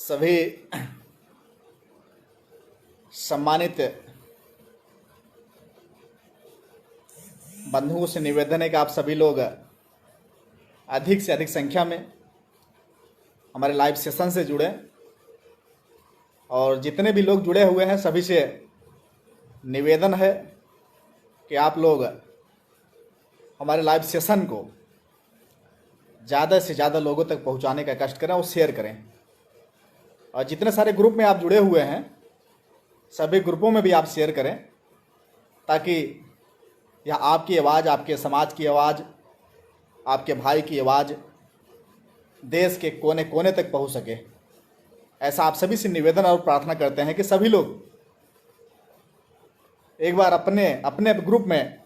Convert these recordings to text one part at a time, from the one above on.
सभी सम्मानित बंधुओं से निवेदन है कि आप सभी लोग अधिक से अधिक संख्या में हमारे लाइव सेशन से जुड़ें और जितने भी लोग जुड़े हुए हैं सभी से निवेदन है कि आप लोग हमारे लाइव सेशन को ज़्यादा से ज़्यादा लोगों तक पहुंचाने का कष्ट करें और शेयर करें। और जितने सारे ग्रुप में आप जुड़े हुए हैं सभी ग्रुपों में भी आप शेयर करें ताकि यह आपकी आवाज़, आपके समाज की आवाज़, आपके भाई की आवाज़ देश के कोने कोने तक पहुंच सके। ऐसा आप सभी से निवेदन और प्रार्थना करते हैं कि सभी लोग एक बार अपने अपने ग्रुप में,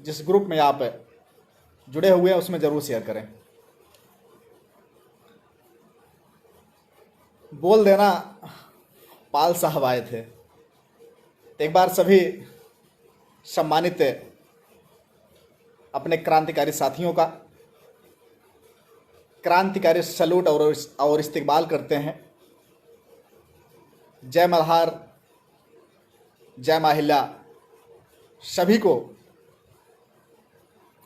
जिस ग्रुप में आप जुड़े हुए हैं उसमें ज़रूर शेयर करें। बोल देना पाल साहब आए थे। एक बार सभी सम्मानित अपने क्रांतिकारी साथियों का क्रांतिकारी सैल्यूट और इस्तकबाल करते हैं। जय मल्हार, जय माहिला, सभी को,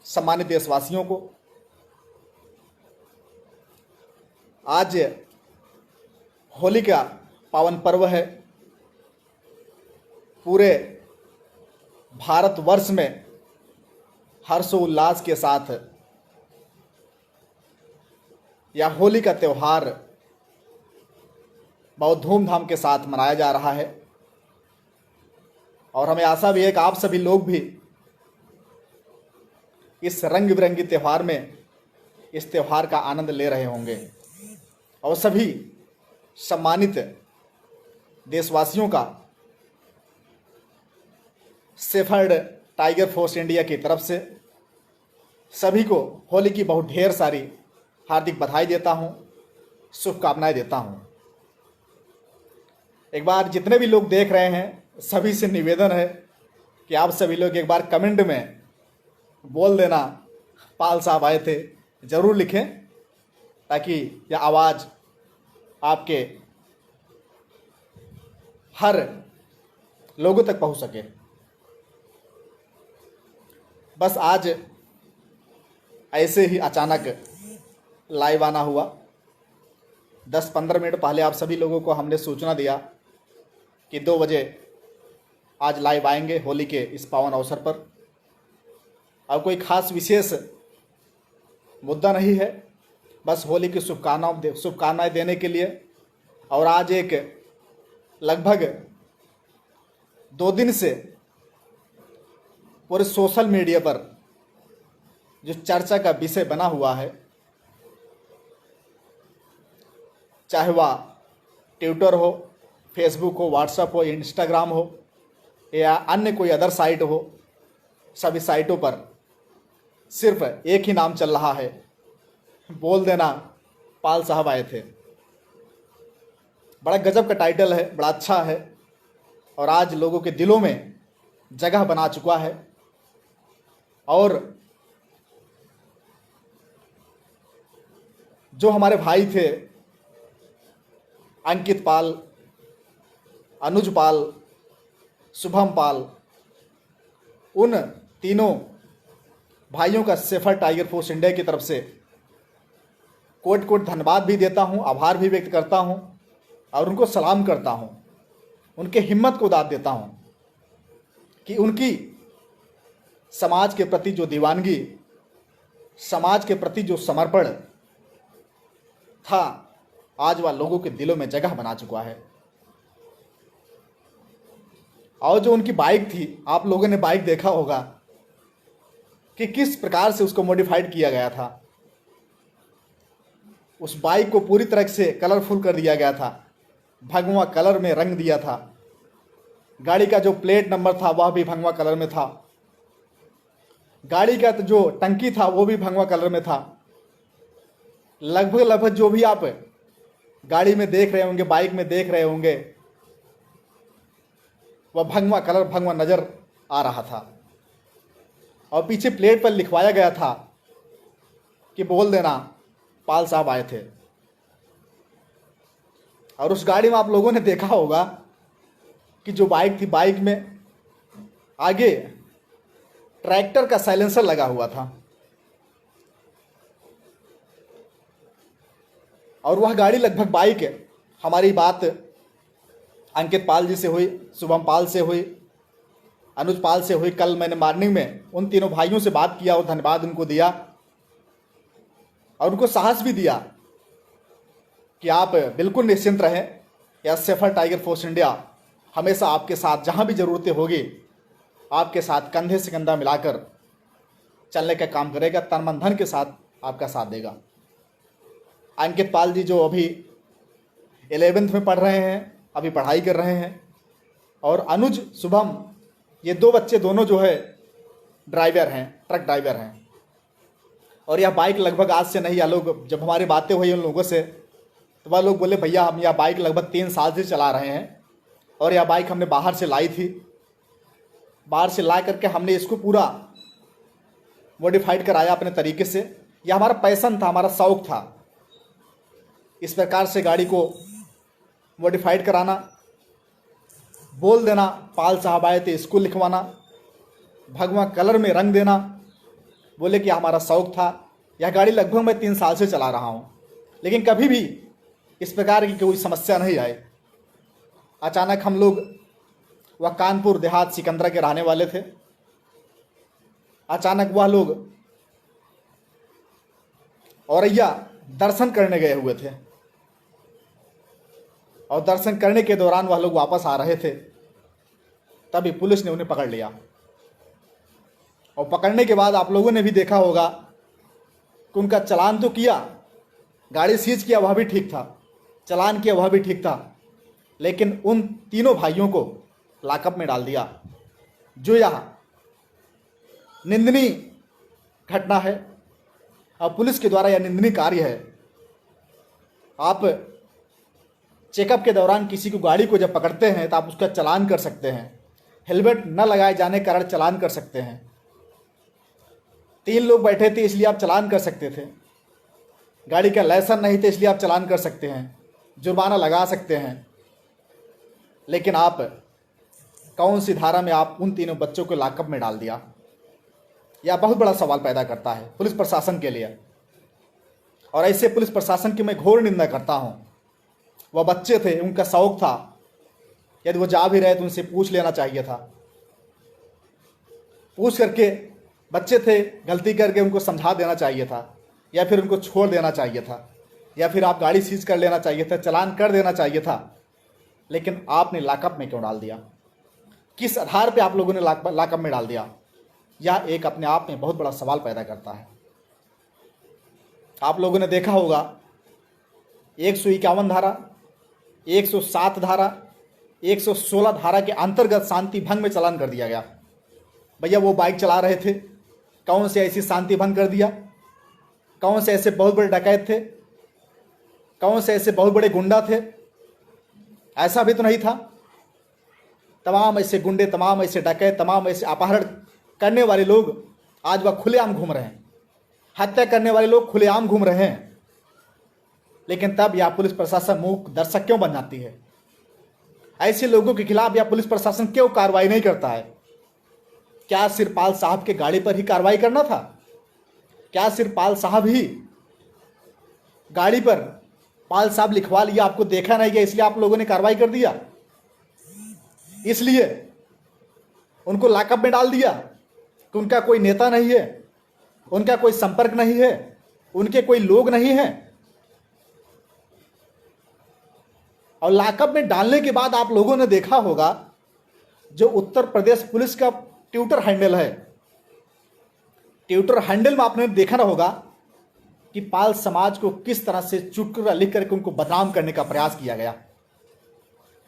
सम्मानित देशवासियों को। आज होली का पावन पर्व है। पूरे भारतवर्ष में हर्षोल्लास के साथ यह होली का त्यौहार बहुत धूमधाम के साथ मनाया जा रहा है और हमें आशा भी है कि आप सभी लोग भी इस रंग बिरंगी त्यौहार में इस त्यौहार का आनंद ले रहे होंगे। और सभी सम्मानित देशवासियों का शेफर्ड टाइगर फोर्स इंडिया की तरफ से सभी को होली की बहुत ढेर सारी हार्दिक बधाई देता हूं, शुभकामनाएं देता हूं। एक बार जितने भी लोग देख रहे हैं सभी से निवेदन है कि आप सभी लोग एक बार कमेंट में बोल देना पाल साहब आए थे, ज़रूर लिखें ताकि यह आवाज़ आपके हर लोगों तक पहुंच सके। बस आज ऐसे ही अचानक लाइव आना हुआ। 10-15 मिनट पहले आप सभी लोगों को हमने सूचना दिया कि 2 बजे आज लाइव आएंगे होली के इस पावन अवसर पर। और कोई खास विशेष मुद्दा नहीं है, बस होली की शुभकामनाएं देने के लिए। और आज एक लगभग 2 दिन से पूरे सोशल मीडिया पर जो चर्चा का विषय बना हुआ है, चाहे वह ट्विटर हो, फेसबुक हो, व्हाट्सएप हो, इंस्टाग्राम हो या अन्य कोई अदर साइट हो, सभी साइटों पर सिर्फ एक ही नाम चल रहा है, बोल देना पाल साहब आए थे। बड़ा गजब का टाइटल है, बड़ा अच्छा है और आज लोगों के दिलों में जगह बना चुका है। और जो हमारे भाई थे अंकित पाल, अनुज पाल, शुभम पाल, उन तीनों भाइयों का शेफर्ड टाइगर फोर्स इंडिया की तरफ से कोट कोट धन्यवाद भी देता हूं, आभार भी व्यक्त करता हूं और उनको सलाम करता हूं। उनके हिम्मत को दाद देता हूं कि उनकी समाज के प्रति जो दीवानगी, समाज के प्रति जो समर्पण था, आज वह लोगों के दिलों में जगह बना चुका है। और जो उनकी बाइक थी, आप लोगों ने बाइक देखा होगा कि किस प्रकार से उसको मॉडिफाइड किया गया था। उस बाइक को पूरी तरह से कलरफुल कर दिया गया था, भगवा कलर में रंग दिया था। गाड़ी का जो प्लेट नंबर था वह भी भगवा कलर में था। गाड़ी का जो टंकी था वो भी भगवा कलर में था। लगभग जो भी आप गाड़ी में देख रहे होंगे, बाइक में देख रहे होंगे, वह भगवा कलर, भगवा नजर आ रहा था। और पीछे प्लेट पर लिखवाया गया था कि बोल देना पाल साहब आए थे। और उस गाड़ी में आप लोगों ने देखा होगा कि जो बाइक थी, बाइक में आगे ट्रैक्टर का साइलेंसर लगा हुआ था और वह गाड़ी लगभग बाइक हमारी बात अंकित पाल जी से हुई, शुभम पाल से हुई, अनुज पाल से हुई। कल मैंने मॉर्निंग में उन तीनों भाइयों से बात किया और धन्यवाद उनको दिया और उनको साहस भी दिया कि आप बिल्कुल निश्चिंत रहें, या सेफर टाइगर फोर्स इंडिया हमेशा आपके साथ जहां भी ज़रूरतें होगी आपके साथ कंधे से कंधा मिलाकर चलने का काम करेगा, तन मन धन के साथ आपका साथ देगा। अंकित पाल जी जो अभी 11th में पढ़ रहे हैं, अभी पढ़ाई कर रहे हैं, और अनुज शुभम ये दो बच्चे दोनों जो है ड्राइवर हैं, ट्रक ड्राइवर हैं। और यह बाइक लगभग आज से नहीं, या लोग जब हमारी बातें हुई उन लोगों से तो वह लोग बोले भैया हम यह बाइक लगभग 3 साल से चला रहे हैं और यह बाइक हमने बाहर से लाई थी, बाहर से ला करके हमने इसको पूरा मॉडिफाइड कराया अपने तरीके से। यह हमारा पैशन था, हमारा शौक़ था इस प्रकार से गाड़ी को मॉडिफाइड कराना, बोल देना पाल साहब आए थे इसको लिखवाना, भगवा कलर में रंग देना, बोले कि हमारा शौक़ था। यह गाड़ी लगभग मैं 3 साल से चला रहा हूँ, लेकिन कभी भी इस प्रकार की कोई समस्या नहीं आई। अचानक हम लोग, वह कानपुर देहात सिकंदरा के रहने वाले थे, अचानक वह लोग औरैया दर्शन करने गए हुए थे और दर्शन करने के दौरान वह लोग वापस आ रहे थे, तभी पुलिस ने उन्हें पकड़ लिया। और पकड़ने के बाद आप लोगों ने भी देखा होगा कि उनका चालान तो किया, गाड़ी सीज किया वह भी ठीक था, चालान किया वह भी ठीक था, लेकिन उन तीनों भाइयों को लॉकअप में डाल दिया। जो यह निंदनीय घटना है और पुलिस के द्वारा यह निंदनीय कार्य है। आप चेकअप के दौरान किसी को गाड़ी को जब पकड़ते हैं तो आप उसका चालान कर सकते हैं, हेलमेट न लगाए जाने के कारण चालान कर सकते हैं। 3 लोग बैठे थे इसलिए आप चालान कर सकते थे, गाड़ी का लाइसेंस नहीं था इसलिए आप चालान कर सकते हैं, जुर्माना लगा सकते हैं, लेकिन आप कौन सी धारा में आप उन तीनों बच्चों को लॉकअप में डाल दिया? यह बहुत बड़ा सवाल पैदा करता है पुलिस प्रशासन के लिए, और ऐसे पुलिस प्रशासन की मैं घोर निंदा करता हूँ। वह बच्चे थे, उनका शौक़ था, यदि वो जा भी रहे तो उनसे पूछ लेना चाहिए था, पूछ करके बच्चे थे गलती करके उनको समझा देना चाहिए था, या फिर उनको छोड़ देना चाहिए था, या फिर आप गाड़ी सीज कर लेना चाहिए था, चालान कर देना चाहिए था। लेकिन आपने लॉकअप में क्यों डाल दिया? किस आधार पे आप लोगों ने लॉकअप में डाल दिया? यह एक अपने आप में बहुत बड़ा सवाल पैदा करता है। आप लोगों ने देखा होगा 151 धारा, 107 धारा, 116 धारा के अंतर्गत शांति भंग में चालान कर दिया गया। भैया वो बाइक चला रहे थे, कौन से ऐसी शांति भंग कर दिया? कौन से ऐसे बहुत बड़े डकैत थे? कौन से ऐसे बहुत बड़े गुंडा थे? ऐसा भी तो नहीं था। तमाम ऐसे गुंडे, तमाम ऐसे डकैत, तमाम ऐसे अपहरण करने वाले लोग आज वह खुलेआम घूम रहे हैं, हत्या करने वाले लोग खुलेआम घूम रहे हैं, लेकिन तब यह पुलिस प्रशासन मूक दर्शक क्यों बन जाती है? ऐसे लोगों के खिलाफ यह पुलिस प्रशासन क्यों कार्रवाई नहीं करता है? क्या सिर्फ पाल साहब के गाड़ी पर ही कार्रवाई करना था? क्या सिर्फ पाल साहब ही गाड़ी पर पाल साहब लिखवा लिया, आपको देखा नहीं गया इसलिए आप लोगों ने कार्रवाई कर दिया, इसलिए उनको लॉकअप में डाल दिया कि उनका कोई नेता नहीं है, उनका कोई संपर्क नहीं है, उनके कोई लोग नहीं हैं? और लॉकअप में डालने के बाद आप लोगों ने देखा होगा जो उत्तर प्रदेश पुलिस का ट्विटर हैंडल है, ट्विटर हैंडल में आपने देखा ना होगा कि पाल समाज को किस तरह से चुटकुला लिख करके उनको बदनाम करने का प्रयास किया गया।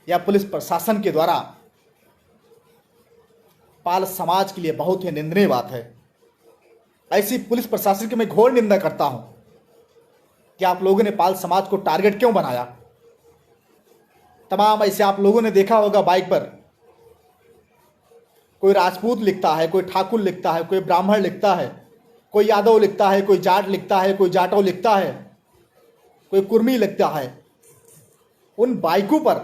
यह पुलिस प्रशासन के द्वारा पाल समाज के लिए बहुत ही निंदनीय बात है। ऐसी पुलिस प्रशासन की मैं घोर निंदा करता हूं कि आप लोगों ने पाल समाज को टारगेट क्यों बनाया। तमाम ऐसे आप लोगों ने देखा होगा बाइक पर कोई राजपूत लिखता है, कोई ठाकुर लिखता है, कोई ब्राह्मण लिखता है, कोई यादव लिखता है, कोई जाट लिखता है, कोई जाटो लिखता है, कोई कुर्मी लिखता है। उन बाइकों पर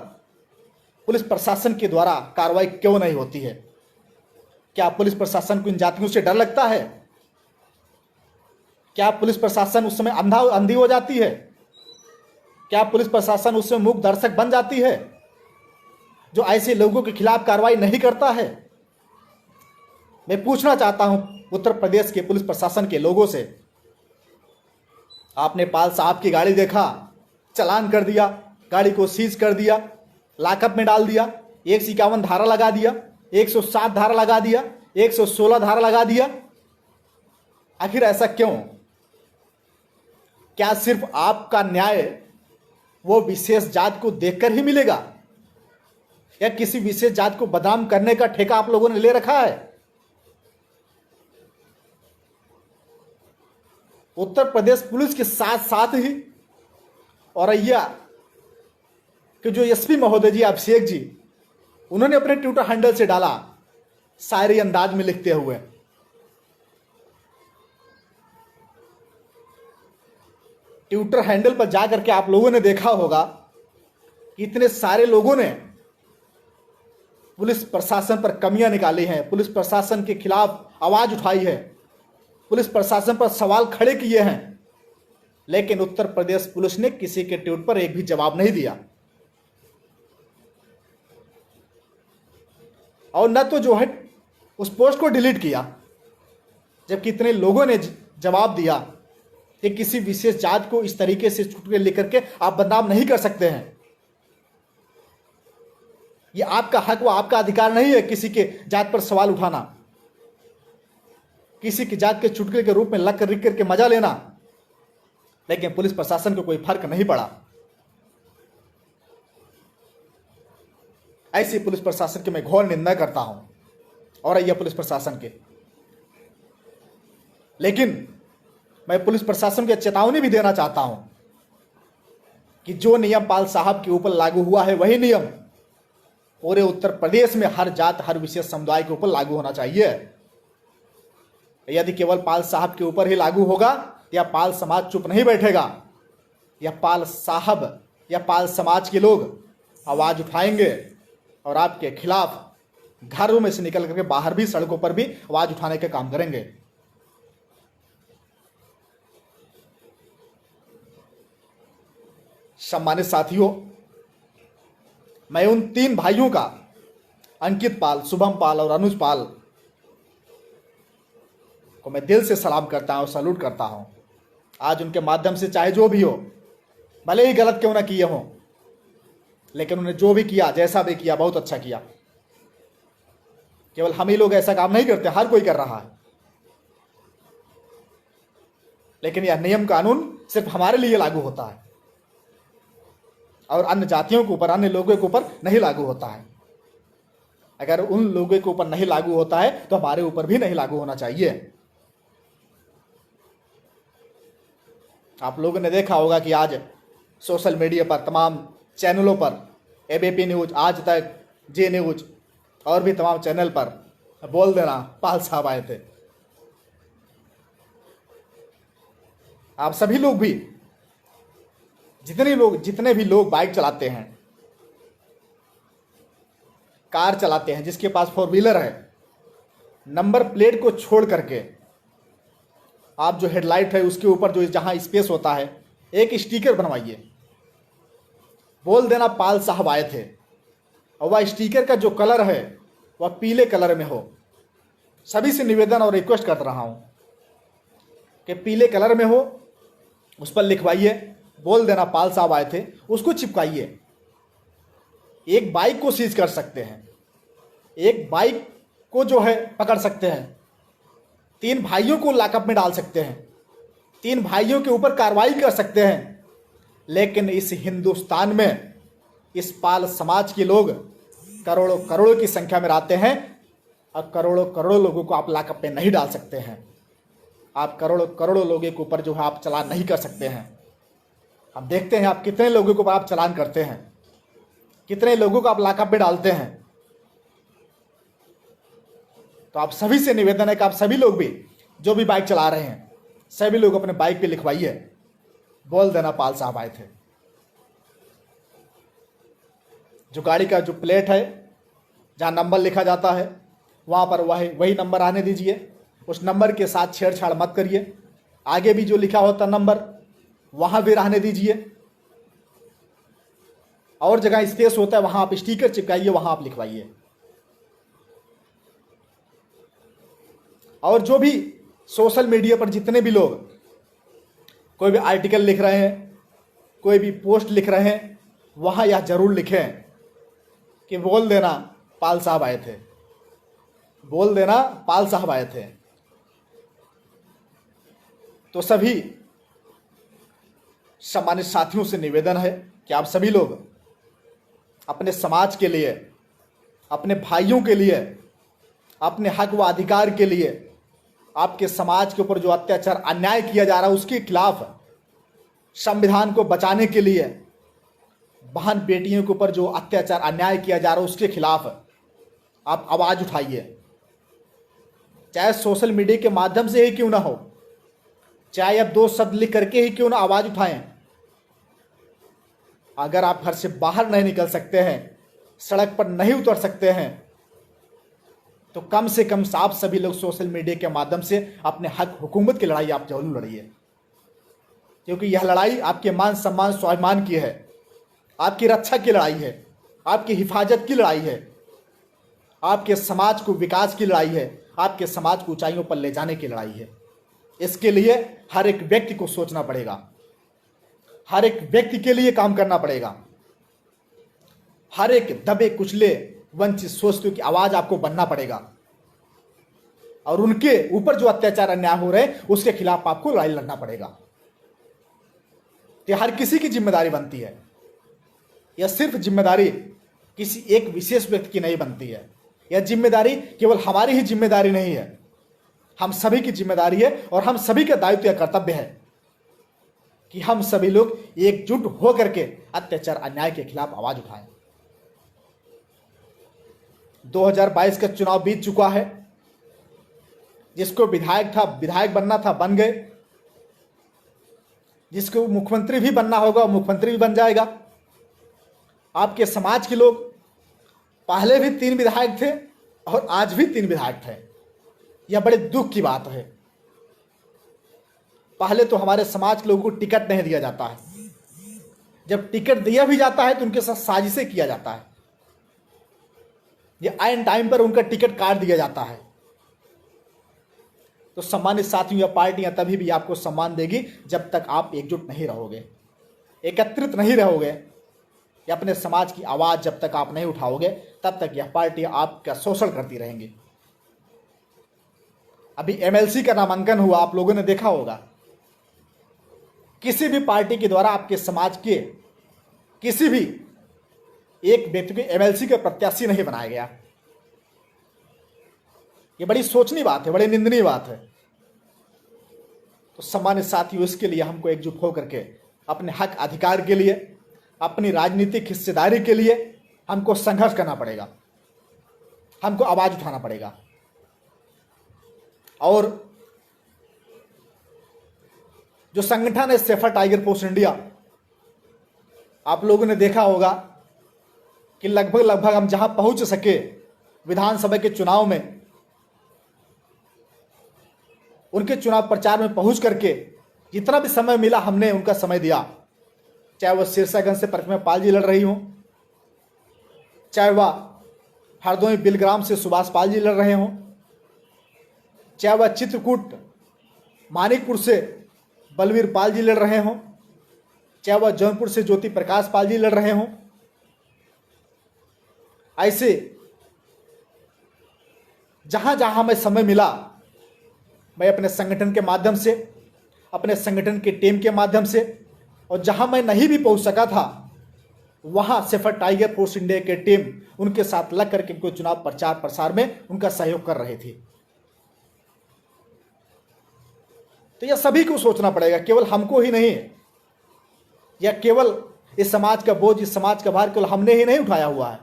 पुलिस प्रशासन के द्वारा कार्रवाई क्यों नहीं होती है? क्या पुलिस प्रशासन को इन जातियों से डर लगता है? क्या पुलिस प्रशासन उस समय अंधी हो जाती है? क्या पुलिस प्रशासन उस समय मूक दर्शक बन जाती है जो ऐसे लोगों के खिलाफ कार्रवाई नहीं करता है? मैं पूछना चाहता हूं उत्तर प्रदेश के पुलिस प्रशासन के लोगों से, आपने पाल साहब की गाड़ी देखा, चालान कर दिया, गाड़ी को सीज कर दिया, लॉकअप में डाल दिया, 151 धारा लगा दिया, 107 धारा लगा दिया, 116 धारा लगा दिया। आखिर ऐसा क्यों? क्या सिर्फ आपका न्याय वो विशेष जात को देखकर ही मिलेगा, या किसी विशेष जात को बदनाम करने का ठेका आप लोगों ने ले रखा है? उत्तर प्रदेश पुलिस के साथ साथ ही औरैया के जो एसपी महोदय जी अभिषेक जी, उन्होंने अपने ट्विटर हैंडल से डाला शायरी अंदाज में लिखते हुए, ट्विटर हैंडल पर जाकर के आप लोगों ने देखा होगा कि इतने सारे लोगों ने पुलिस प्रशासन पर कमियां निकाली हैं, पुलिस प्रशासन के खिलाफ आवाज उठाई है, पुलिस प्रशासन पर सवाल खड़े किए हैं, लेकिन उत्तर प्रदेश पुलिस ने किसी के ट्वीट पर एक भी जवाब नहीं दिया। और न तो जो है उस पोस्ट को डिलीट किया, जबकि इतने लोगों ने जवाब दिया कि किसी विशेष जात को इस तरीके से चुटकुले लिख करके आप बदनाम नहीं कर सकते हैं। यह आपका हक व आपका अधिकार नहीं है किसी के जात पर सवाल उठाना, किसी की जात के चुटकुले के रूप में लिख करके मजा लेना। लेकिन पुलिस प्रशासन को कोई फर्क नहीं पड़ा। ऐसी पुलिस प्रशासन की मैं घोर निंदा करता हूं और यह पुलिस प्रशासन के। लेकिन मैं पुलिस प्रशासन को चेतावनी भी देना चाहता हूं कि जो नियम पाल साहब के ऊपर लागू हुआ है वही नियम पूरे उत्तर प्रदेश में हर जात हर विशेष समुदाय के ऊपर लागू होना चाहिए। यदि केवल पाल साहब के ऊपर ही लागू होगा या पाल समाज चुप नहीं बैठेगा, या पाल साहब या पाल समाज के लोग आवाज उठाएंगे और आपके खिलाफ घरों में से निकल करके बाहर भी सड़कों पर भी आवाज उठाने का काम करेंगे। सम्मानित साथियों, मैं उन 3 भाइयों का, अंकित पाल, शुभम पाल और अनुज पाल को मैं दिल से सलाम करता हूं, सैल्यूट करता हूं। आज उनके माध्यम से चाहे जो भी हो, भले ही गलत क्यों ना किए हों, लेकिन उन्होंने जो भी किया, जैसा भी किया, बहुत अच्छा किया। केवल हम ही लोग ऐसा काम नहीं करते, हर कोई कर रहा है। लेकिन यह नियम कानून सिर्फ हमारे लिए लागू होता है और अन्य जातियों के ऊपर, अन्य लोगों के ऊपर नहीं लागू होता है। अगर उन लोगों के ऊपर नहीं लागू होता है तो हमारे ऊपर भी नहीं लागू होना चाहिए। आप लोगों ने देखा होगा कि आज सोशल मीडिया पर तमाम चैनलों पर, एबीपी न्यूज, आज तक, जी न्यूज और भी तमाम चैनल पर बोल देना पाल साहब आए थे। आप सभी लोग भी, जितने भी लोग बाइक चलाते हैं, कार चलाते हैं, जिसके पास 4 व्हीलर है, नंबर प्लेट को छोड़ करके आप जो हेडलाइट है उसके ऊपर जो जहां स्पेस होता है, एक स्टिकर बनवाइए, बोल देना पाल साहब आए थे, और वह स्टिकर का जो कलर है वह पीले कलर में हो। सभी से निवेदन और रिक्वेस्ट कर रहा हूं कि पीले कलर में हो, उस पर लिखवाइए, बोल देना पाल साहब आए थे, उसको चिपकाइए। एक बाइक को सीज कर सकते हैं, एक बाइक को जो है पकड़ सकते हैं, 3 भाइयों को लॉकअप में डाल सकते हैं, 3 भाइयों के ऊपर कार्रवाई कर सकते हैं। लेकिन इस हिंदुस्तान में इस पाल समाज के लोग करोड़ों करोड़ों की संख्या में रहते हैं और करोड़ों करोड़ों लोगों को आप लॉकअप में नहीं डाल सकते हैं। आप करोड़ों करोड़ों लोगों के ऊपर जो है आप चालान नहीं कर सकते हैं। हम देखते हैं आप कितने लोगों को आप चालान करते हैं, कितने लोगों को आप लॉकअप में डालते हैं। तो आप सभी से निवेदन है कि आप सभी लोग भी जो भी बाइक चला रहे हैं, सभी लोग अपने बाइक पे लिखवाइए, बोल देना पाल साहब आए थे। जो गाड़ी का जो प्लेट है, जहाँ नंबर लिखा जाता है, वहाँ पर वही नंबर आने दीजिए। उस नंबर के साथ छेड़छाड़ मत करिए। आगे भी जो लिखा होता नंबर वहाँ भी रहने दीजिए। और जगह स्पेस होता है वहाँ आप स्टिकर चिपकाइए, वहाँ आप लिखवाइए। और जो भी सोशल मीडिया पर जितने भी लोग कोई भी आर्टिकल लिख रहे हैं, कोई भी पोस्ट लिख रहे हैं, वहाँ यह जरूर लिखें कि बोल देना पाल साहब आए थे, बोल देना पाल साहब आए थे। तो सभी सम्मानित साथियों से निवेदन है कि आप सभी लोग अपने समाज के लिए, अपने भाइयों के लिए, अपने हक व अधिकार के लिए, आपके समाज के ऊपर जो अत्याचार अन्याय किया जा रहा है उसके खिलाफ, संविधान को बचाने के लिए, बहन बेटियों के ऊपर जो अत्याचार अन्याय किया जा रहा है उसके खिलाफ आप आवाज़ उठाइए। चाहे सोशल मीडिया के माध्यम से ही क्यों ना हो, चाहे आप 2 शब्द लिख करके ही क्यों ना आवाज़ उठाएं। अगर आप घर से बाहर नहीं निकल सकते हैं, सड़क पर नहीं उतर सकते हैं, तो कम से कम आप सभी लोग सोशल मीडिया के माध्यम से अपने हक हुकूमत की लड़ाई आप जरूर लड़िए। क्योंकि यह लड़ाई आपके मान सम्मान स्वाभिमान की है, आपकी रक्षा की लड़ाई है, आपकी हिफाजत की लड़ाई है, आपके समाज को विकास की लड़ाई है, आपके समाज को ऊंचाइयों पर ले जाने की लड़ाई है। इसके लिए हर एक व्यक्ति को सोचना पड़ेगा, हर एक व्यक्ति के लिए काम करना पड़ेगा। हर एक दबे कुचले वंचित सोचते की आवाज आपको बनना पड़ेगा और उनके ऊपर जो अत्याचार अन्याय हो रहे हैं उसके खिलाफ आपको लड़ाई लड़ना पड़ेगा। यह हर किसी की जिम्मेदारी बनती है। यह सिर्फ जिम्मेदारी किसी एक विशेष व्यक्ति की नहीं बनती है। यह जिम्मेदारी केवल हमारी ही जिम्मेदारी नहीं है, हम सभी की जिम्मेदारी है और हम सभी का दायित्व या कर्तव्य है कि हम सभी लोग एकजुट होकर के अत्याचार अन्याय के खिलाफ आवाज उठाएं। 2022 का चुनाव बीत चुका है। जिसको विधायक बनना था बन गए, जिसको मुख्यमंत्री भी बनना होगा मुख्यमंत्री भी बन जाएगा। आपके समाज के लोग पहले भी 3 विधायक थे और आज भी 3 विधायक थे। यह बड़े दुख की बात है। पहले तो हमारे समाज के लोगों को टिकट नहीं दिया जाता है, जब टिकट दिया भी जाता है तो उनके साथ साजिशें किया जाता है। ये आइन टाइम पर उनका टिकट काट दिया जाता है। तो सम्मानित साथियों, यह पार्टियां तभी भी आपको सम्मान देगी जब तक आप एकजुट नहीं रहोगे, एकत्रित नहीं रहोगे, या अपने समाज की आवाज जब तक आप नहीं उठाओगे तब तक यह पार्टियां आपका शोषण करती रहेंगी। अभी एमएलसी का नामांकन हुआ, आप लोगों ने देखा होगा। किसी भी पार्टी के द्वारा आपके समाज के किसी भी एक व्यक्ति को एमएलसी का प्रत्याशी नहीं बनाया गया। यह बड़ी सोचनीय बात है, बड़ी निंदनीय बात है। तो सम्मानित साथियों, इसके लिए हमको एकजुट होकर के अपने हक अधिकार के लिए, अपनी राजनीतिक हिस्सेदारी के लिए हमको संघर्ष करना पड़ेगा, हमको आवाज उठाना पड़ेगा। और जो संगठन है सेफर टाइगर फोर्स इंडिया, आप लोगों ने देखा होगा कि लगभग हम जहां पहुंच सके विधानसभा के चुनाव में, उनके चुनाव प्रचार में पहुंच करके जितना भी समय मिला हमने उनका समय दिया। चाहे वह सिरसागंज से प्रतिमा पाल जी लड़ रही हो, चाहे वह हरदोई बिलग्राम से सुभाष पाल जी लड़ रहे हों, चाहे वह चित्रकूट मानिकपुर से बलवीर पाल जी लड़ रहे हों, चाहे वह जौनपुर से ज्योति प्रकाश पाल जी लड़ रहे हों। ऐसे जहां जहां हमें समय मिला, मैं अपने संगठन के माध्यम से, अपने संगठन की टीम के माध्यम से, और जहां मैं नहीं भी पहुंच सका था वहां सेफर टाइगर फोर्स इंडिया की टीम उनके साथ लग करके उनको चुनाव प्रचार प्रसार में उनका सहयोग कर रही थी। तो यह सभी को सोचना पड़ेगा, केवल हमको ही नहीं, या केवल इस समाज का बोझ, इस समाज का भार केवल हमने ही नहीं उठाया हुआ है,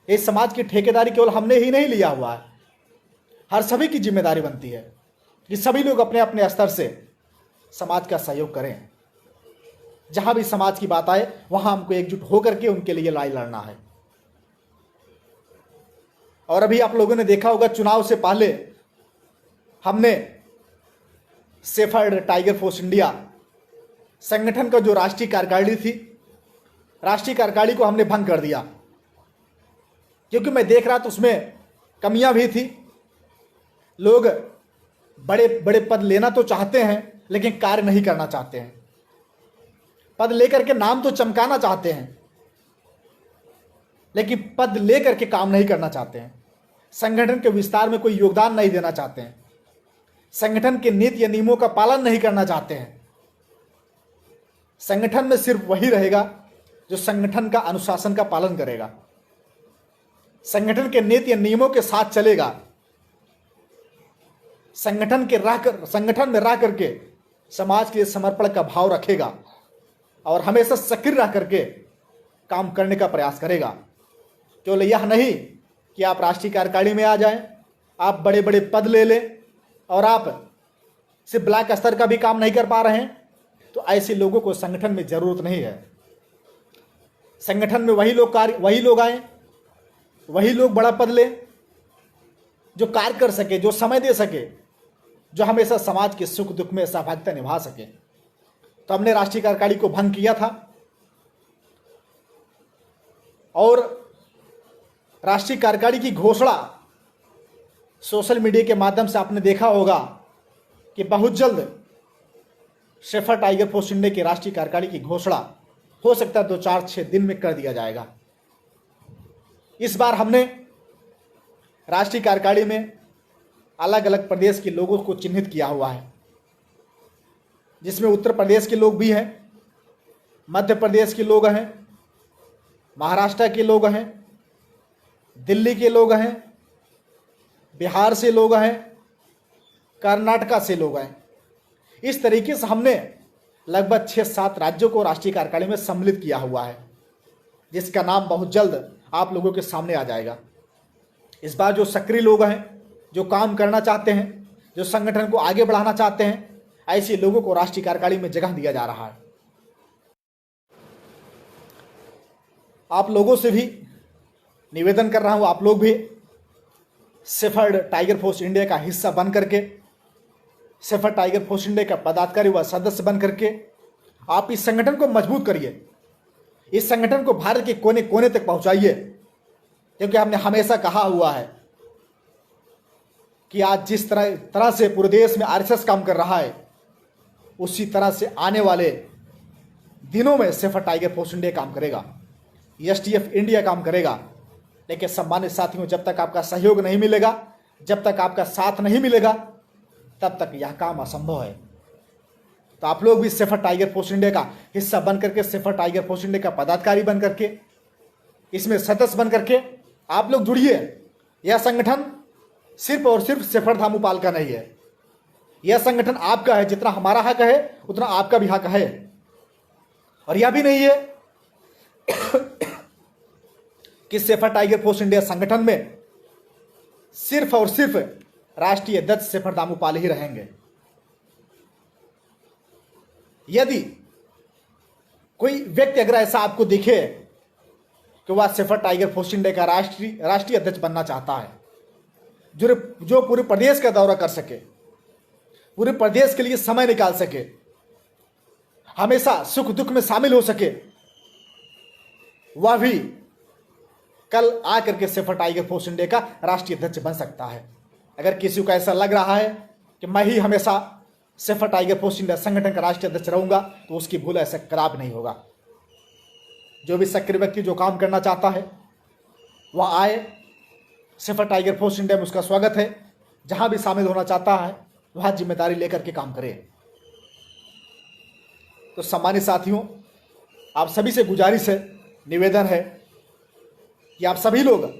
इस समाज की ठेकेदारी केवल हमने ही नहीं लिया हुआ है। हर सभी की जिम्मेदारी बनती है कि सभी लोग अपने अपने स्तर से समाज का सहयोग करें। जहां भी समाज की बात आए वहां हमको एकजुट होकर के उनके लिए लड़ाई लड़ना है। और अभी आप लोगों ने देखा होगा, चुनाव से पहले हमने सेफर्ड टाइगर फोर्स इंडिया संगठन का जो राष्ट्रीय कार्यकारिणी थी, राष्ट्रीय कार्यकारिणी को हमने भंग कर दिया, क्योंकि मैं देख रहा था उसमें कमियां भी थी। लोग बड़े बड़े पद लेना तो चाहते हैं लेकिन कार्य नहीं करना चाहते हैं। पद लेकर के नाम तो चमकाना चाहते हैं लेकिन पद लेकर के काम नहीं करना चाहते हैं। संगठन के विस्तार में कोई योगदान नहीं देना चाहते हैं। संगठन के नीति या नियमों का पालन नहीं करना चाहते हैं। संगठन में सिर्फ वही रहेगा जो संगठन का अनुशासन का पालन करेगा, संगठन के नीति या नियमों के साथ चलेगा, संगठन में रह करके समाज के समर्पण का भाव रखेगा और हमेशा सक्रिय रह करके काम करने का प्रयास करेगा। केवल यह नहीं कि आप राष्ट्रीय कार्यकारिणी में आ जाएं, आप बड़े बड़े पद ले लें और आप सिर्फ ब्लॉक स्तर का भी काम नहीं कर पा रहे हैं, तो ऐसे लोगों को संगठन में जरूरत नहीं है। संगठन में वही लोग आए, वही लोग बड़ा पद ले जो कार्य कर सके, जो समय दे सके, जो हमेशा समाज के सुख दुख में सहभागिता निभा सके। तो हमने राष्ट्रीय कार्यकारिणी को भंग किया था और राष्ट्रीय कार्यकारिणी की घोषणा सोशल मीडिया के माध्यम से आपने देखा होगा कि बहुत जल्द सेफर्ड टाइगर फोर्स इंडिया की राष्ट्रीय कार्यकारिणी की घोषणा हो सकता है 2-4-6 दिन में कर दिया जाएगा। इस बार हमने राष्ट्रीय कार्यकारिणी में अलग अलग प्रदेश के लोगों को चिन्हित किया हुआ है, जिसमें उत्तर प्रदेश के लोग भी हैं, मध्य प्रदेश के लोग हैं, महाराष्ट्र के लोग हैं, दिल्ली के लोग हैं, बिहार से लोग हैं, कर्नाटका से लोग हैं। इस तरीके से हमने लगभग 6-7 राज्यों को राष्ट्रीय कार्यकारिणी में सम्मिलित किया हुआ है, जिसका नाम बहुत जल्द आप लोगों के सामने आ जाएगा। इस बार जो सक्रिय लोग हैं, जो काम करना चाहते हैं, जो संगठन को आगे बढ़ाना चाहते हैं, ऐसे लोगों को राष्ट्रीय कार्यकारिणी में जगह दिया जा रहा है। आप लोगों से भी निवेदन कर रहा हूं, आप लोग भी सेफर्ड टाइगर फोर्स इंडिया का हिस्सा बन करके, सेफर्ड टाइगर फोर्स इंडिया का पदाधिकारी व सदस्य बन करके आप इस संगठन को मजबूत करिए, इस संगठन को भारत के कोने कोने तक पहुंचाइए। क्योंकि हमने हमेशा कहा हुआ है कि आज जिस तरह से पूरे देश में आरएसएस काम कर रहा है, उसी तरह से आने वाले दिनों में सेफर्ड टाइगर फोर्स इंडिया काम करेगा, एसटीएफ इंडिया काम करेगा। लेकिन सम्मानित साथियों, जब तक आपका सहयोग नहीं मिलेगा, जब तक आपका साथ नहीं मिलेगा, तब तक यह काम असंभव है। तो आप लोग भी सेफर्ड टाइगर फोर्स इंडिया का हिस्सा बन करके, सेफर्ड टाइगर फोर्स इंडिया का पदाधिकारी बन करके, इसमें सदस्य बन करके आप लोग जुड़िए। यह संगठन सिर्फ और सिर्फ सेफर्ड धामूपाल का नहीं है, यह संगठन आपका है। जितना हमारा हक है उतना आपका भी हक है। और यह भी नहीं है कि सेफर्ड टाइगर फोर्स इंडिया संगठन में सिर्फ और सिर्फ राष्ट्रीय अध्यक्ष सेफर्ड धामूपाल ही रहेंगे। यदि कोई व्यक्ति अगर ऐसा आपको दिखे कि वह सेफर्ड टाइगर फोर्स इंडिया का राष्ट्रीय अध्यक्ष बनना चाहता है, जो पूरे प्रदेश का दौरा कर सके, पूरे प्रदेश के लिए समय निकाल सके, हमेशा सुख दुख में शामिल हो सके, वह भी कल आकर के सेफर्ड टाइगर फोर्स इंडिया का राष्ट्रीय अध्यक्ष बन सकता है। अगर किसी को ऐसा लग रहा है कि मैं ही हमेशा सेफर्ड टाइगर फोर्स इंडिया संगठन का राष्ट्रीय अध्यक्ष रहूंगा, तो उसकी भूल ऐसा कदापि नहीं होगा। जो भी सक्रिय व्यक्ति जो काम करना चाहता है वह आए, सेफर्ड टाइगर फोर्स इंडिया में उसका स्वागत है। जहां भी शामिल होना चाहता है वह जिम्मेदारी लेकर के काम करे। तो सम्मानित साथियों, आप सभी से गुजारिश है, निवेदन है कि आप सभी लोग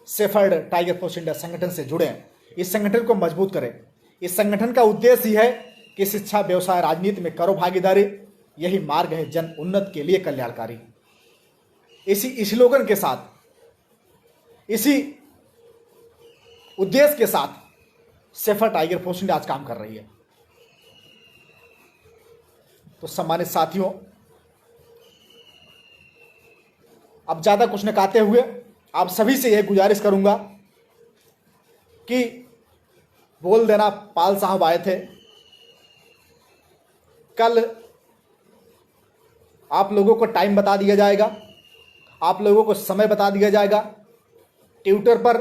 सेफर्ड टाइगर फोर्स इंडिया संगठन से जुड़ें, इस संगठन को मजबूत करें। इस संगठन का उद्देश्य यह है कि शिक्षा, व्यवसाय, राजनीति में करो भागीदारी, यही मार्ग है जन उन्नत के लिए कल्याणकारी। इसी स्लोगन के साथ, इसी उद्देश्य के साथ सेफर्ड टाइगर फोर्स इंडिया आज काम कर रही है। तो सम्मानित साथियों, अब ज़्यादा कुछ न कहते हुए आप सभी से यह गुजारिश करूंगा कि बोल देना पाल साहब आए थे, कल आप लोगों को टाइम बता दिया जाएगा, आप लोगों को समय बता दिया जाएगा। ट्विटर पर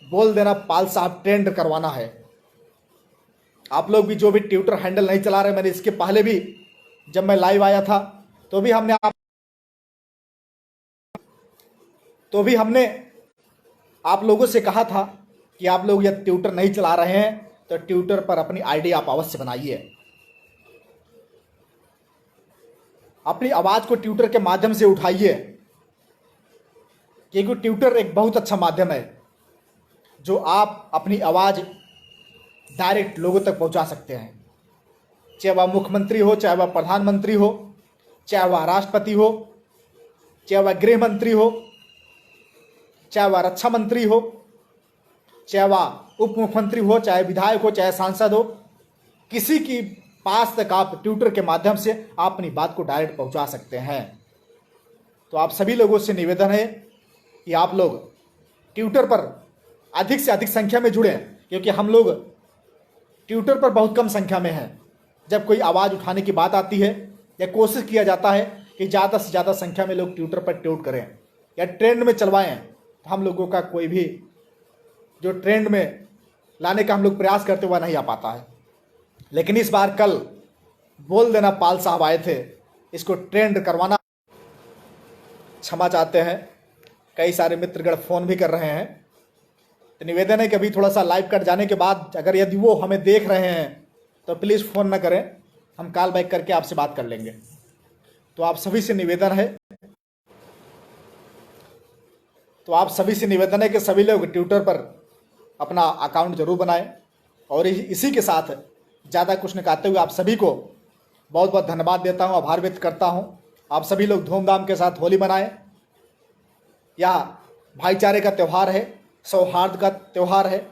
बोल देना पाल साहब ट्रेंड करवाना है। आप लोग भी जो भी ट्विटर हैंडल नहीं चला रहे, मैंने इसके पहले भी जब मैं लाइव आया था तो भी हमने आप लोगों से कहा था कि आप लोग यह ट्विटर नहीं चला रहे हैं तो ट्विटर पर अपनी आईडी आप अवश्य बनाइए, अपनी आवाज़ को ट्विटर के माध्यम से उठाइए, क्योंकि ट्विटर एक बहुत अच्छा माध्यम है जो आप अपनी आवाज़ डायरेक्ट लोगों तक पहुंचा सकते हैं। चाहे वह मुख्यमंत्री हो, चाहे वह प्रधानमंत्री हो, चाहे वह राष्ट्रपति हो, चाहे वह गृह मंत्री हो, चाहे वह रक्षा मंत्री हो, चाहे वह उप मुख्यमंत्री हो, चाहे विधायक हो, चाहे सांसद हो, किसी की पास तक आप ट्विटर के माध्यम से आप अपनी बात को डायरेक्ट पहुंचा सकते हैं। तो आप सभी लोगों से निवेदन है कि आप लोग ट्विटर पर अधिक से अधिक संख्या में जुड़ें, क्योंकि हम लोग ट्विटर पर बहुत कम संख्या में हैं। जब कोई आवाज़ उठाने की बात आती है या कोशिश किया जाता है कि ज़्यादा से ज़्यादा संख्या में लोग ट्विटर पर ट्वीट करें या ट्रेंड में चलवाएं, तो हम लोगों का कोई भी जो ट्रेंड में लाने का हम लोग प्रयास करते हुआ नहीं आ पाता है। लेकिन इस बार कल बोल देना पाल साहब आए थे, इसको ट्रेंड करवाना। क्षमा चाहते हैं, कई सारे मित्रगण फ़ोन भी कर रहे हैं, तो निवेदन है कि अभी थोड़ा सा लाइव कट जाने के बाद अगर यदि वो हमें देख रहे हैं तो प्लीज़ फ़ोन ना करें, हम कॉल बैक करके आपसे बात कर लेंगे। तो आप सभी से निवेदन है कि सभी लोग ट्विटर पर अपना अकाउंट जरूर बनाएं। और इसी के साथ ज़्यादा कुछ न कहते हुए आप सभी को बहुत बहुत धन्यवाद देता हूं, आभार व्यक्त करता हूं। आप सभी लोग धूमधाम के साथ होली मनाएं। यह भाईचारे का त्यौहार है, सौहार्द का त्यौहार है।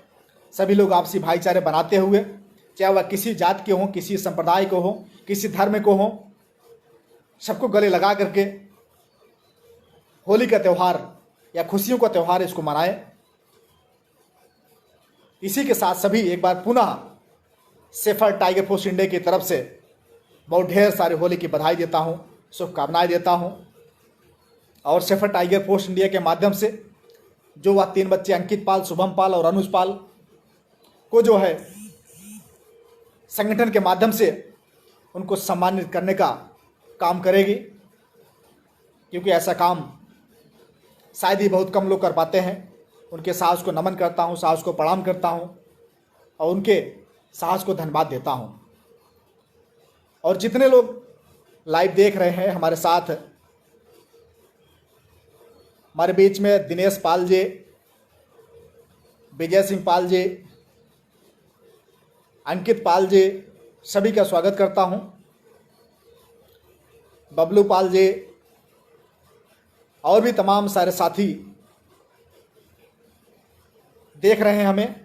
सभी लोग आपसी भाईचारे बनाते हुए, चाहे वह किसी जात के हों, किसी संप्रदाय को हो, किसी धर्म को हो, सबको गले लगा करके होली का त्यौहार या खुशियों का त्यौहार इसको मनाएं। इसी के साथ सभी एक बार पुनः सेफर टाइगर फोर्स इंडिया की तरफ से बहुत ढेर सारी होली की बधाई देता हूं, शुभकामनाएं देता हूं। और सेफर टाइगर फोर्स इंडिया के माध्यम से जो वह 3 बच्चे अंकित पाल, शुभम पाल और अनुज पाल को जो है संगठन के माध्यम से उनको सम्मानित करने का काम करेगी, क्योंकि ऐसा काम शायद ही बहुत कम लोग कर पाते हैं। उनके साहस को नमन करता हूं, साहस को प्रणाम करता हूं और उनके साहस को धन्यवाद देता हूं। और जितने लोग लाइव देख रहे हैं हमारे साथ, हमारे बीच में दिनेश पाल जी, विजय सिंह पाल जी, अंकित पाल जी, सभी का स्वागत करता हूं। बबलू पाल जी और भी तमाम सारे साथी देख रहे हैं हमें,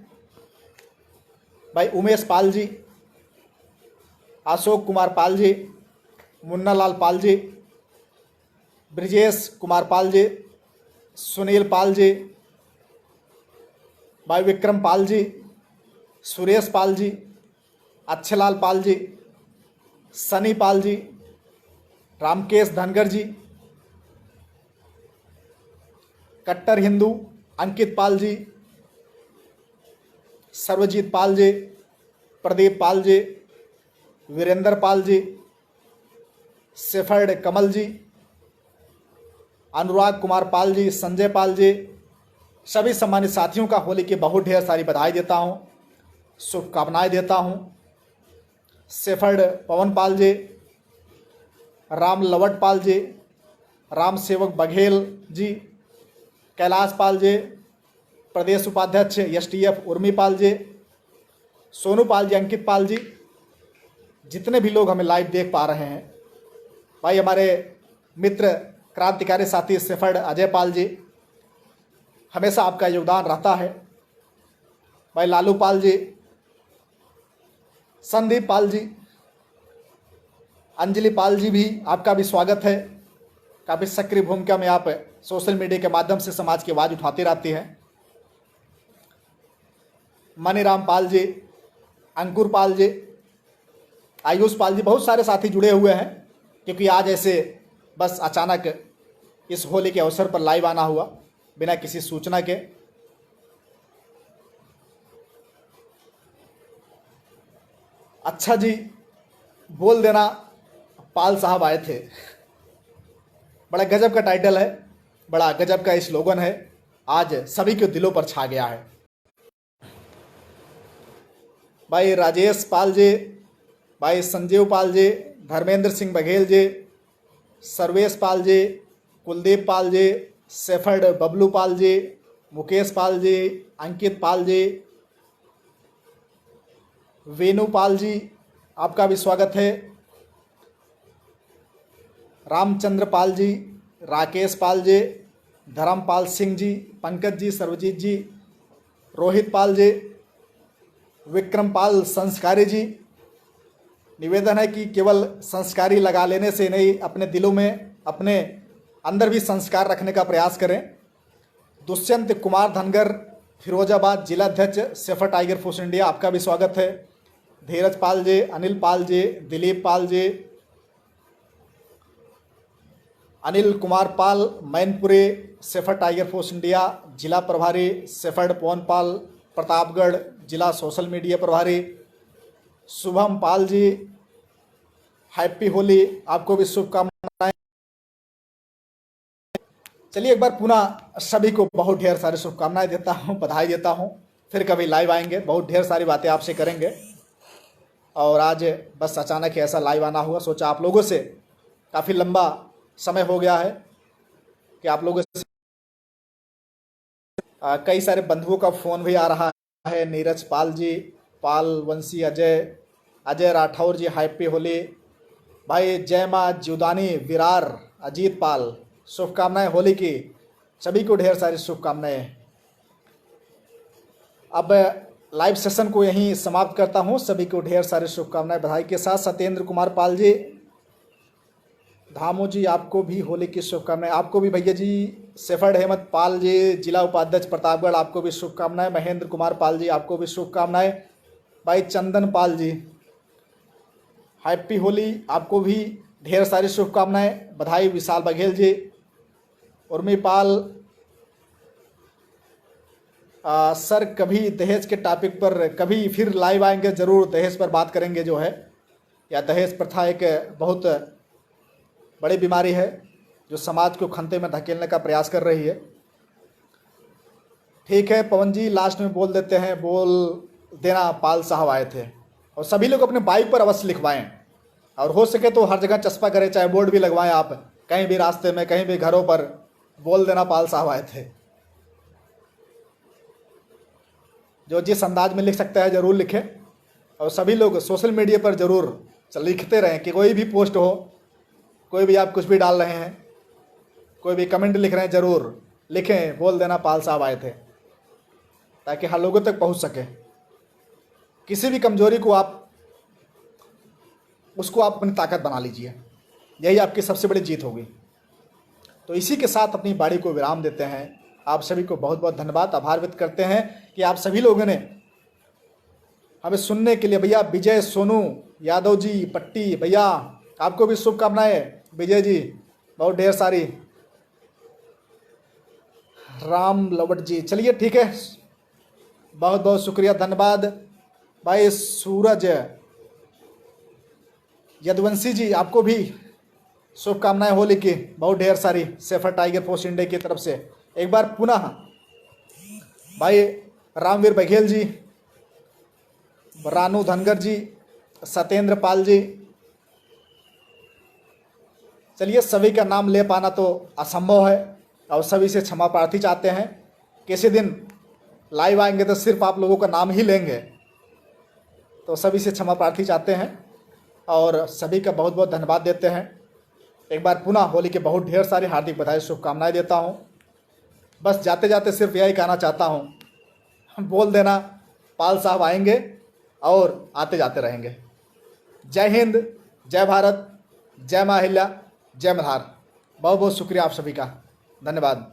भाई उमेश पाल जी, अशोक कुमार पाल जी, मुन्ना लाल पाल जी, ब्रिजेश कुमार पाल जी, सुनील पाल जी, भाई विक्रम पाल जी, सुरेश पाल जी, अच्छेलाल पाल जी, सनी पाल जी, रामकेश धनगर जी, कट्टर हिंदू अंकित पाल जी, सर्वजीत पाल जी, प्रदीप पाल जी, वीरेंद्र पाल जी, सेफर्ड कमल जी, अनुराग कुमार पाल जी, संजय पाल जी, सभी सम्मानित साथियों का होली की बहुत ढेर सारी बधाई देता हूं, शुभकामनाएं देता हूं। सेफर्ड पवन पाल जी, राम लवट पाल जी, राम सेवक बघेल जी, कैलाश पाल जी, प्रदेश उपाध्यक्ष एसटीएफ उर्मी पाल जी, सोनू पाल जी, अंकित पाल जी, जितने भी लोग हमें लाइव देख पा रहे हैं, भाई हमारे मित्र क्रांतिकारी साथी सेफर्ड अजय पाल जी, हमेशा आपका योगदान रहता है। भाई लालू पाल जी, संदीप पाल जी, अंजलि पाल जी भी, आपका भी स्वागत है। काफ़ी सक्रिय भूमिका में आप सोशल मीडिया के माध्यम से समाज की आवाज़ उठाती रहती हैं। मनीराम पाल जी, अंकुर पाल जी, आयुष पाल जी, बहुत सारे साथी जुड़े हुए हैं, क्योंकि आज ऐसे बस अचानक इस होली के अवसर पर लाइव आना हुआ बिना किसी सूचना के। अच्छा जी, बोल देना पाल साहब आए थे, बड़ा गजब का टाइटल है, बड़ा गजब का स्लोगन है, आज सभी के दिलों पर छा गया है। भाई राजेश पाल जी, भाई संजीव पाल जी, धर्मेंद्र सिंह बघेल जी, सर्वेश पाल जी, कुलदीप पाल जी, शेफर्ड बबलू पाल जी, मुकेश पाल जी, अंकित पाल जी, वेणु पाल जी, आपका भी स्वागत है। रामचंद्र पाल जी, राकेश पाल जी, धर्मपाल सिंह जी, पंकज जी, सर्वजीत जी, रोहित पाल जी, विक्रम पाल संस्कारी जी। निवेदन है कि केवल संस्कारी लगा लेने से नहीं, अपने दिलों में, अपने अंदर भी संस्कार रखने का प्रयास करें। दुष्यंत कुमार धनगर, फिरोजाबाद जिला अध्यक्ष, सेफर टाइगर फोर्स इंडिया, आपका भी स्वागत है। Dheeraj Pal ji, Anil Pal ji, Dilip Pal ji, Anil Kumar Pal, Mainpuri, shepherd tiger force India जिला प्रभारी, सेफर्ड पवन पाल, प्रतापगढ़ जिला सोशल मीडिया प्रभारी, शुभम पाल जी, हैप्पी होली, आपको भी शुभकामनाएं। चलिए एक बार पुनः सभी को बहुत ढेर सारी शुभकामनाएं देता हूं, बधाई देता हूं। फिर कभी लाइव आएंगे, बहुत ढेर सारी बातें आपसे करेंगे। और आज बस अचानक ही ऐसा लाइव आना हुआ, सोचा आप लोगों से, काफ़ी लंबा समय हो गया है कि आप लोगों से कई सारे बंधुओं का फ़ोन भी आ रहा है। नीरज पाल जी, पाल वंशी, अजय राठौर जी, हैप्पी होली। भाई जय माँ जुदानी, विरार, अजीत पाल, शुभकामनाएं होली की, सभी को ढेर सारी शुभकामनाएं। अब लाइव सेशन को यहीं समाप्त करता हूं, सभी को ढेर सारी शुभकामनाएं बधाई के साथ। सत्येंद्र कुमार पाल जी, धामो जी, आपको भी होली की शुभकामनाएं। आपको भी भैया जी, सेफर्ड अहमद पाल जी, जिला उपाध्यक्ष प्रतापगढ़, आपको भी शुभकामनाएं। महेंद्र कुमार पाल जी, आपको भी शुभकामनाएं। भाई चंदन पाल जी, हैप्पी होली, आपको भी ढेर सारी शुभकामनाएं बधाई। विशाल बघेल जी, उर्मी पाल, सर कभी दहेज के टॉपिक पर कभी फिर लाइव आएंगे, ज़रूर दहेज पर बात करेंगे जो है, या दहेज प्रथा एक बहुत बड़ी बीमारी है जो समाज को खंते में धकेलने का प्रयास कर रही है। ठीक है पवन जी, लास्ट में बोल देते हैं, बोल देना पाल साहब आए थे। और सभी लोग अपने बाइक पर अवश्य लिखवाएं, और हो सके तो हर जगह चस्पा करें, चाहे बोर्ड भी लगवाएं आप, कहीं भी रास्ते में, कहीं भी घरों पर, बोल देना पाल साहब आए थे। जो जिस अंदाज में लिख सकता है ज़रूर लिखें, और सभी लोग सोशल मीडिया पर ज़रूर लिखते रहें कि कोई भी पोस्ट हो, कोई भी आप कुछ भी डाल रहे हैं, कोई भी कमेंट लिख रहे हैं, ज़रूर लिखें बोल देना पाल साहब आए थे, ताकि हर लोगों तक पहुंच सके। किसी भी कमजोरी को आप अपनी ताकत बना लीजिए, यही आपकी सबसे बड़ी जीत होगी। तो इसी के साथ अपनी बाड़ी को विराम देते हैं। आप सभी को बहुत बहुत धन्यवाद, आभार व्यक्त करते हैं कि आप सभी लोगों ने हमें सुनने के लिए। भैया विजय सोनू यादव जी, पट्टी भैया, आपको भी शुभकामनाएं। विजय जी बहुत ढेर सारी। राम लवट जी, चलिए ठीक है, बहुत बहुत शुक्रिया, धन्यवाद। भाई सूरज यदुवंशी जी, आपको भी शुभकामनाएं होली की बहुत ढेर सारी, सेफर टाइगर फोर्स इंडिया की तरफ से। एक बार पुनः भाई रामवीर बघेल जी, रानू धनगर जी, सत्येंद्र पाल जी, चलिए सभी का नाम ले पाना तो असंभव है, और सभी से क्षमा प्रार्थी चाहते हैं। किसी दिन लाइव आएंगे तो सिर्फ आप लोगों का नाम ही लेंगे, तो सभी से क्षमा प्रार्थी चाहते हैं और सभी का बहुत बहुत धन्यवाद देते हैं। एक बार पुनः होली के बहुत ढेर सारी हार्दिक बधाई, शुभकामनाएं देता हूं। बस जाते जाते सिर्फ यही कहना चाहता हूं, बोल देना पाल साहब आएंगे और आते जाते रहेंगे। जय हिंद, जय भारत, जय मां अहिल्या, जय मल्हार। बहुत बहुत शुक्रिया आप सभी का, धन्यवाद।